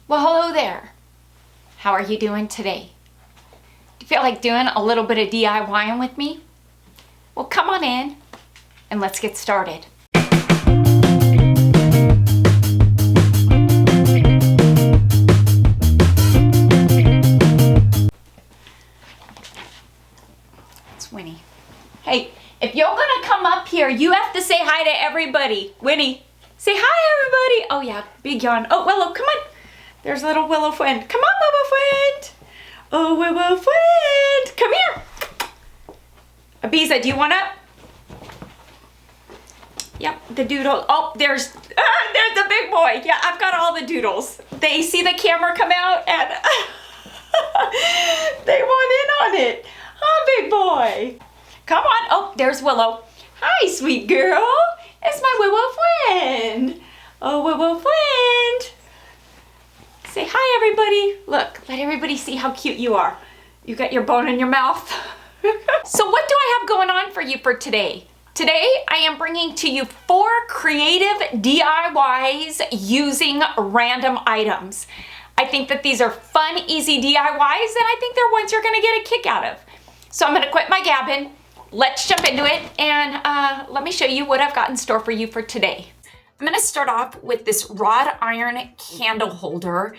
Well, hello there. How are you doing today? Do you feel like doing a little bit of DIYing with me? Well, come on in and let's get started. It's Winnie. Hey, if you're gonna come up here, you have to say hi to everybody. Winnie, say hi, everybody. Oh yeah, big yawn. Oh, Willow, come on. There's little Willow friend. Come on, Willow friend. Oh, Willow friend. Come here. Abiza, do you want up? Yep, the doodle. Oh, there's the big boy. Yeah, I've got all the doodles. They see the camera come out and they want in on it. Oh, big boy. Come on. Oh, there's Willow. Hi, sweet girl. It's my Willow friend. Oh, Willow friend. Say hi, everybody. Look, let everybody see how cute you are. You got your bone in your mouth. So what do I have going on for you for today? Today, I am bringing to you 4 creative DIYs using random items. I think that these are fun, easy DIYs, and I think they're ones you're gonna get a kick out of. So I'm gonna quit my gabbing. Let's jump into it, and let me show you what I've got in store for you for today. I'm gonna start off with this wrought iron candle holder.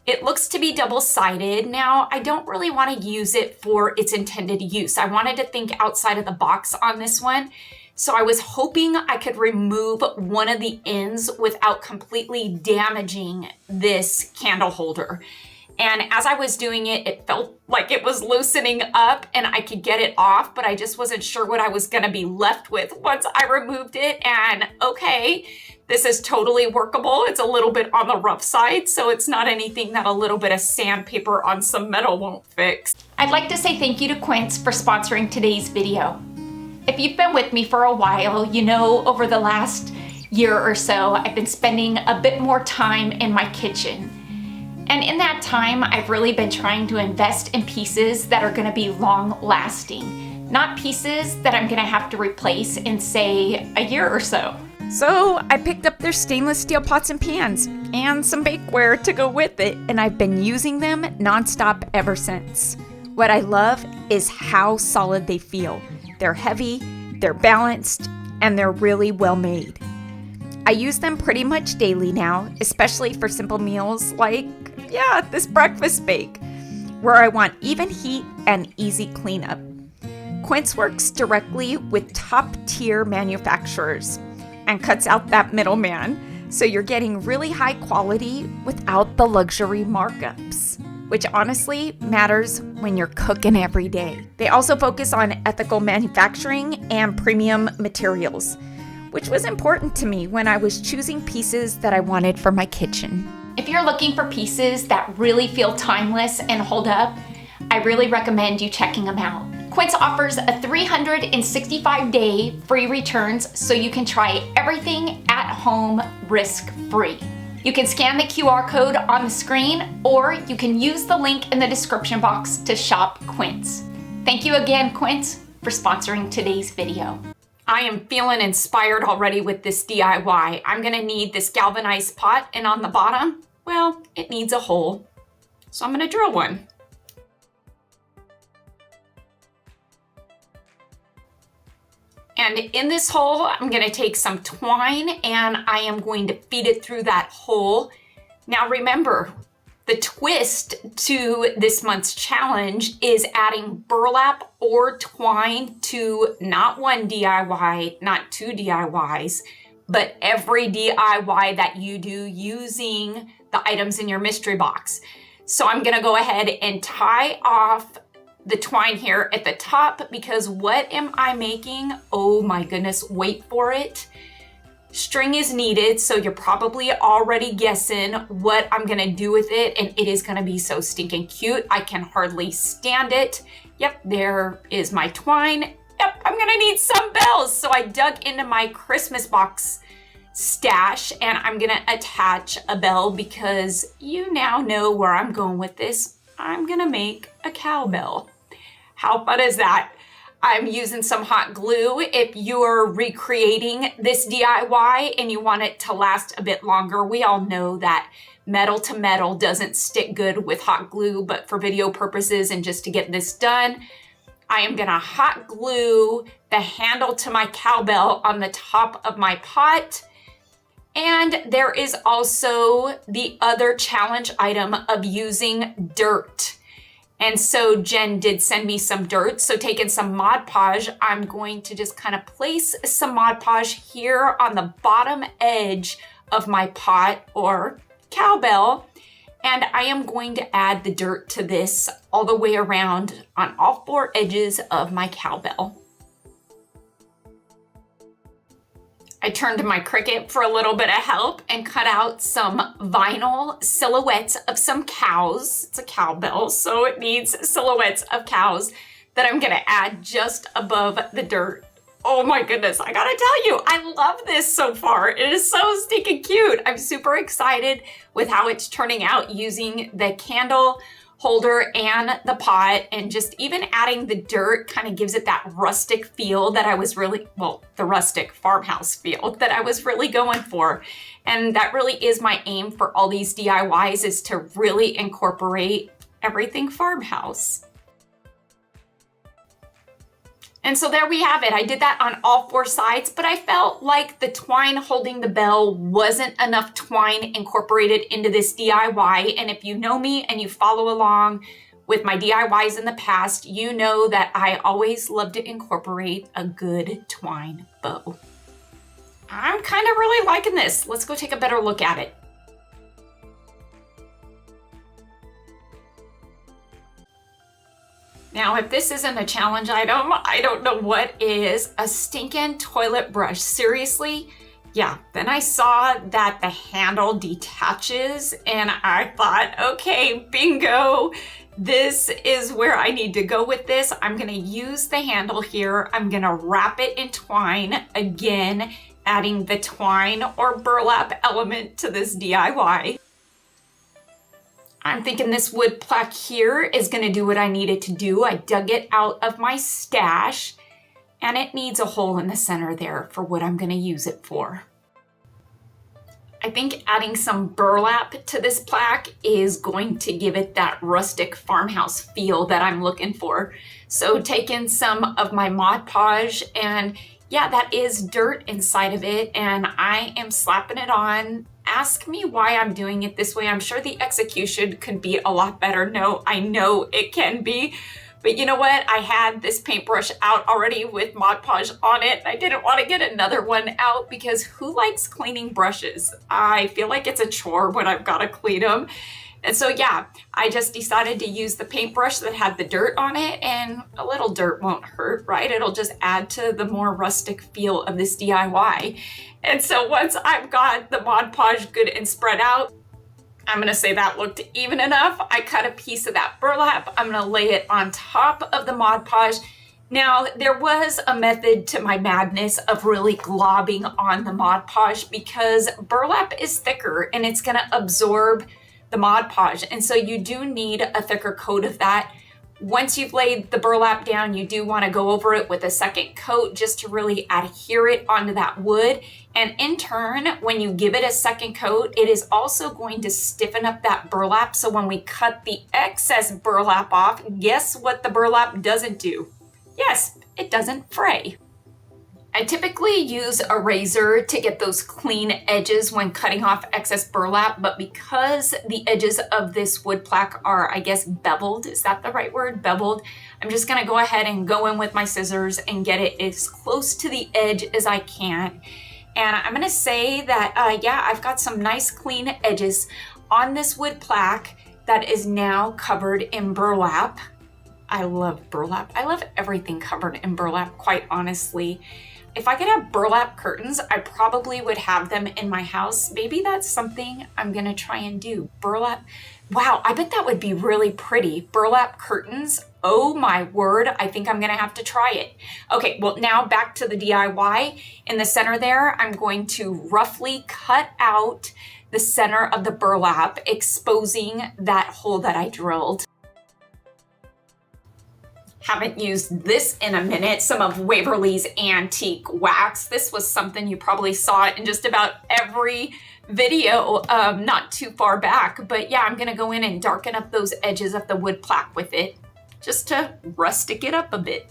It looks to be double-sided. Now, I don't really wanna use it for its intended use. I wanted to think outside of the box on this one. So I was hoping I could remove one of the ends without completely damaging this candle holder. And as I was doing it, it felt like it was loosening up and I could get it off, but I just wasn't sure what I was gonna be left with once I removed it. And okay, this is totally workable. It's a little bit on the rough side, so it's not anything that a little bit of sandpaper on some metal won't fix. I'd like to say thank you to Quince for sponsoring today's video. If you've been with me for a while, you know over the last year or so, I've been spending a bit more time in my kitchen. And in that time, I've really been trying to invest in pieces that are gonna be long lasting, not pieces that I'm gonna have to replace in, say, a year or so. So I picked up their stainless steel pots and pans and some bakeware to go with it, and I've been using them nonstop ever since. What I love is how solid they feel. They're heavy, they're balanced, and they're really well made. I use them pretty much daily now, especially for simple meals like, this breakfast bake, where I want even heat and easy cleanup. Quince works directly with top-tier manufacturers and cuts out that middleman, so you're getting really high quality without the luxury markups, which honestly matters when you're cooking every day. They also focus on ethical manufacturing and premium materials, which was important to me when I was choosing pieces that I wanted for my kitchen. If you're looking for pieces that really feel timeless and hold up, I really recommend you checking them out. Quince offers a 365-day free returns, so you can try everything at home risk-free. You can scan the QR code on the screen, or you can use the link in the description box to shop Quince. Thank you again, Quince, for sponsoring today's video. I am feeling inspired already with this DIY. I'm gonna need this galvanized pot, and on the bottom, well, it needs a hole. So I'm gonna drill one. And in this hole, I'm gonna take some twine and I am going to feed it through that hole. Now remember, the twist to this month's challenge is adding burlap or twine to not one DIY, not 2 DIYs, but every DIY that you do using the items in your mystery box. So I'm gonna go ahead and tie off the twine here at the top, because what am I making? Oh my goodness, wait for it. String is needed, so you're probably already guessing what I'm gonna do with it, and it is gonna be so stinking cute. I can hardly stand it. Yep, there is my twine. Yep, I'm gonna need some bells. So I dug into my Christmas box stash and I'm gonna attach a bell, because you now know where I'm going with this. I'm gonna make a cowbell. How fun is that? I'm using some hot glue. If you're recreating this DIY and you want it to last a bit longer, we all know that metal to metal doesn't stick good with hot glue, but for video purposes and just to get this done, I am gonna hot glue the handle to my cowbell on the top of my pot. And there is also the other challenge item of using dirt. And so Jen did send me some dirt. So taking some Mod Podge, I'm going to just kind of place some Mod Podge here on the bottom edge of my pot or cowbell. And I am going to add the dirt to this all the way around on all four edges of my cowbell. I turned to my Cricut for a little bit of help and cut out some vinyl silhouettes of some cows. It's a cowbell, so it needs silhouettes of cows that I'm gonna add just above the dirt. Oh my goodness, I gotta tell you, I love this so far. It is so stinking cute. I'm super excited with how it's turning out using the candle holder and the pot, and just even adding the dirt kind of gives it that rustic feel that I was really, well, the rustic farmhouse feel that I was really going for. And that really is my aim for all these DIYs, is to really incorporate everything farmhouse. And so there we have it. I did that on all four sides, but I felt like the twine holding the bell wasn't enough twine incorporated into this DIY. And if you know me and you follow along with my DIYs in the past, you know that I always love to incorporate a good twine bow. I'm kind of really liking this. Let's go take a better look at it. Now, if this isn't a challenge item, I don't know what is. A Stinkin toilet brush. Seriously? Yeah, then I saw that the handle detaches and I thought, okay, bingo. This is where I need to go with this. I'm gonna use the handle here. I'm gonna wrap it in twine. Again, adding the twine or burlap element to this DIY. I'm thinking this wood plaque here is gonna do what I need it to do. I dug it out of my stash and it needs a hole in the center there for what I'm gonna use it for. I think adding some burlap to this plaque is going to give it that rustic farmhouse feel that I'm looking for. So taking some of my Mod Podge, and yeah, that is dirt inside of it, and I am slapping it on. Ask me why I'm doing it this way. I'm sure the execution could be a lot better. No, I know it can be. But you know what? I had this paintbrush out already with Mod Podge on it. I didn't want to get another one out because who likes cleaning brushes? I feel like it's a chore when I've got to clean them. And so yeah, I just decided to use the paintbrush that had the dirt on it, and a little dirt won't hurt, right? It'll just add to the more rustic feel of this DIY. And so once I've got the Mod Podge good and spread out, I'm gonna say that looked even enough. I cut a piece of that burlap. I'm gonna lay it on top of the Mod Podge. Now, there was a method to my madness of really globbing on the Mod Podge because burlap is thicker and it's gonna absorb the Mod Podge. And so you do need a thicker coat of that. Once you've laid the burlap down, you do want to go over it with a second coat just to really adhere it onto that wood. And in turn, when you give it a second coat, it is also going to stiffen up that burlap. So when we cut the excess burlap off, guess what the burlap doesn't do? Yes, it doesn't fray. I typically use a razor to get those clean edges when cutting off excess burlap, but because the edges of this wood plaque are, I guess, beveled, is that the right word? Beveled. I'm just gonna go ahead and go in with my scissors and get it as close to the edge as I can. And I'm gonna say that, yeah, I've got some nice clean edges on this wood plaque that is now covered in burlap. I love burlap. I love everything covered in burlap, quite honestly. If I could have burlap curtains, I probably would have them in my house. Maybe that's something I'm gonna try and do. Burlap, wow, I bet that would be really pretty. Burlap curtains, oh my word, I think I'm gonna have to try it. Okay, well now back to the DIY. In the center there, I'm going to roughly cut out the center of the burlap, exposing that hole that I drilled. Haven't used this in a minute, some of Waverly's Antique Wax. This was something you probably saw in just about every video not too far back. But yeah, I'm gonna go in and darken up those edges of the wood plaque with it, just to rustic it up a bit.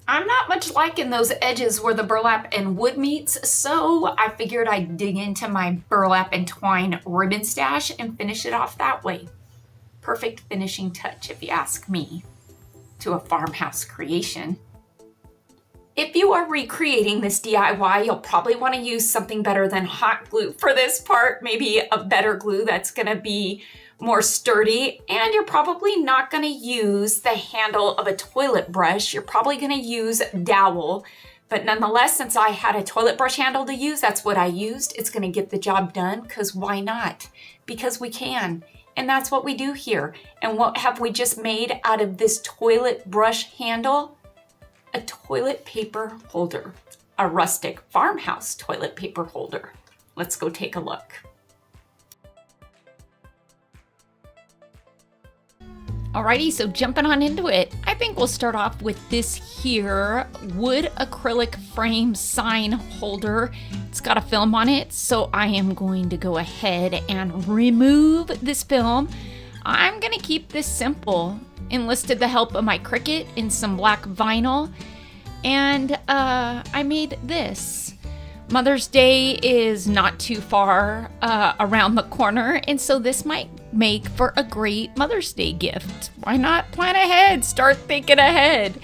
I'm not much liking those edges where the burlap and wood meets, so I figured I'd dig into my burlap and twine ribbon stash and finish it off that way. Perfect finishing touch, if you ask me, to a farmhouse creation. If you are recreating this DIY, you'll probably want to use something better than hot glue for this part, maybe a better glue that's going to be more sturdy, and you're probably not going to use the handle of a toilet brush. You're probably going to use dowel, but nonetheless, since I had a toilet brush handle to use, that's what I used. It's going to get the job done, because why not? Because we can. And that's what we do here. And what have we just made out of this toilet brush handle? A toilet paper holder, a rustic farmhouse toilet paper holder. Let's go take a look. Alrighty, so jumping on into it, I think we'll start off with this here wood acrylic frame sign holder. It's got a film on it, so I am going to go ahead and remove this film. I'm gonna keep this simple. Enlisted the help of my Cricut in some black vinyl, and I made this. Mother's Day is not too far around the corner, and so this might make for a great Mother's Day gift. Why not plan ahead? Start thinking ahead.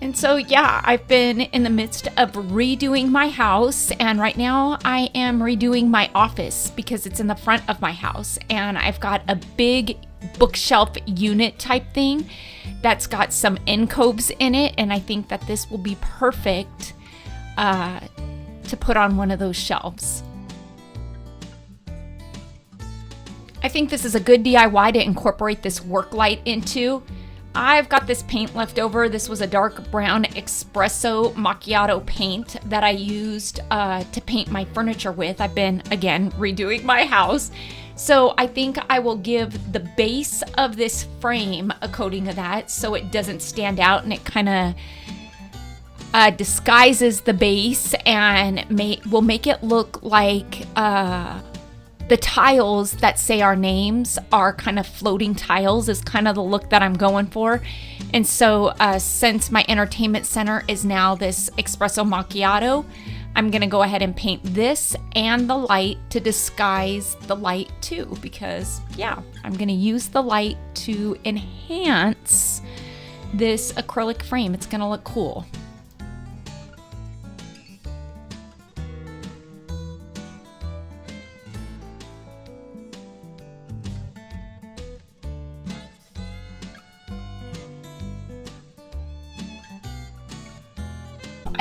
And so yeah, I've been in the midst of redoing my house, and right now I am redoing my office because it's in the front of my house, and I've got a big bookshelf unit type thing that's got some alcoves in it, and I think that this will be perfect to put on one of those shelves. I think this is a good DIY to incorporate this work light into. I've got this paint left over. This was a dark brown espresso macchiato paint that I used to paint my furniture with. I've been, again, redoing my house. So I think I will give the base of this frame a coating of that so it doesn't stand out, and it kind of disguises the base and will make it look like the tiles that say our names are kind of floating tiles is kind of the look that I'm going for. And so since my entertainment center is now this espresso macchiato, I'm gonna go ahead and paint this and the light to disguise the light too, because yeah, I'm gonna use the light to enhance this acrylic frame. It's gonna look cool.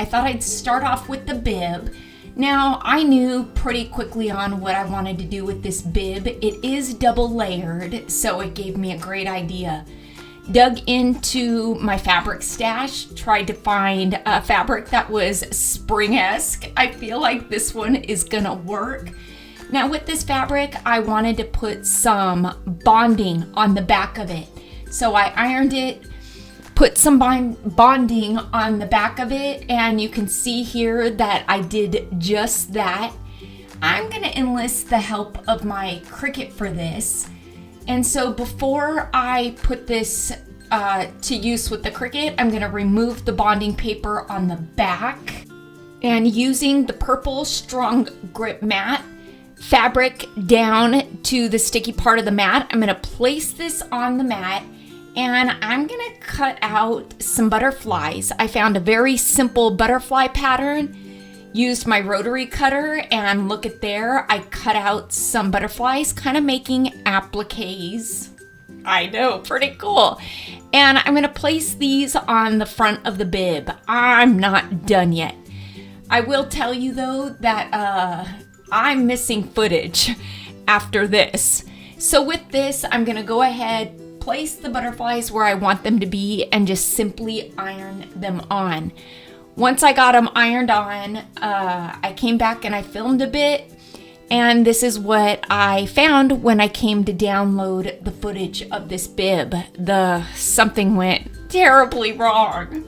I thought I'd start off with the bib. Now, I knew pretty quickly on what I wanted to do with this bib. It is double layered, so it gave me a great idea. Dug into my fabric stash, tried to find a fabric that was spring-esque. I feel like this one is gonna work. Now with this fabric, I wanted to put some bonding on the back of it. So I ironed it, put some bonding on the back of it, and you can see here that I did just that. I'm gonna enlist the help of my Cricut for this. And so before I put this to use with the Cricut, I'm gonna remove the bonding paper on the back, and using the purple strong grip mat fabric down to the sticky part of the mat, I'm gonna place this on the mat, and I'm gonna cut out some butterflies. I found a very simple butterfly pattern, used my rotary cutter, and look at there, I cut out some butterflies, kind of making appliques. I know, pretty cool. And I'm gonna place these on the front of the bib. I'm not done yet. I will tell you though that I'm missing footage after this. So with this, I'm gonna go ahead, place the butterflies where I want them to be, and just simply iron them on. Once I got them ironed on, I came back and I filmed a bit, and this is what I found when I came to download the footage of this bib. Something went terribly wrong.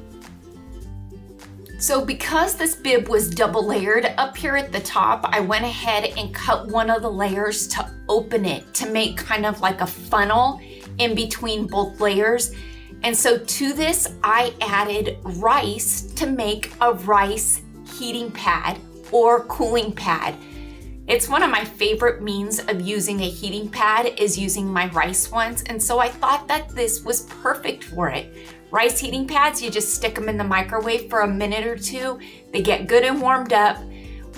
So because this bib was double layered up here at the top, I went ahead and cut one of the layers to open it, to make kind of like a funnel in between both layers. And so to this, I added rice to make a rice heating pad or cooling pad. It's one of my favorite means of using a heating pad is using my rice ones. And so I thought that this was perfect for it. Rice heating pads, you just stick them in the microwave for a minute or two. They get good and warmed up.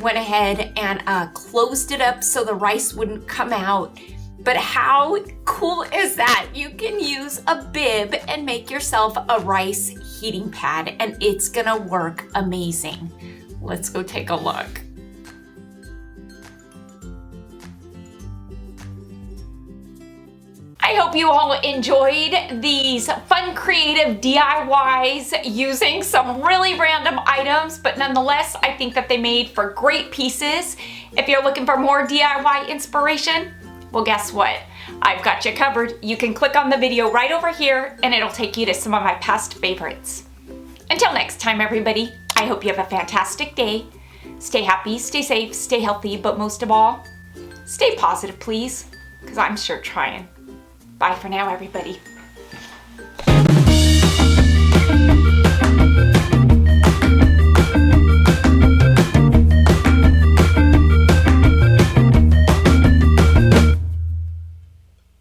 Went ahead and closed it up so the rice wouldn't come out. But how cool is that? You can use a bib and make yourself a rice heating pad, and it's gonna work amazing. Let's go take a look. I hope you all enjoyed these fun, creative DIYs using some really random items, but nonetheless, I think that they made for great pieces. If you're looking for more DIY inspiration, well, guess what? I've got you covered. You can click on the video right over here and it'll take you to some of my past favorites. Until next time, everybody, I hope you have a fantastic day. Stay happy, stay safe, stay healthy, but most of all, stay positive, please, because I'm sure trying. Bye for now, everybody.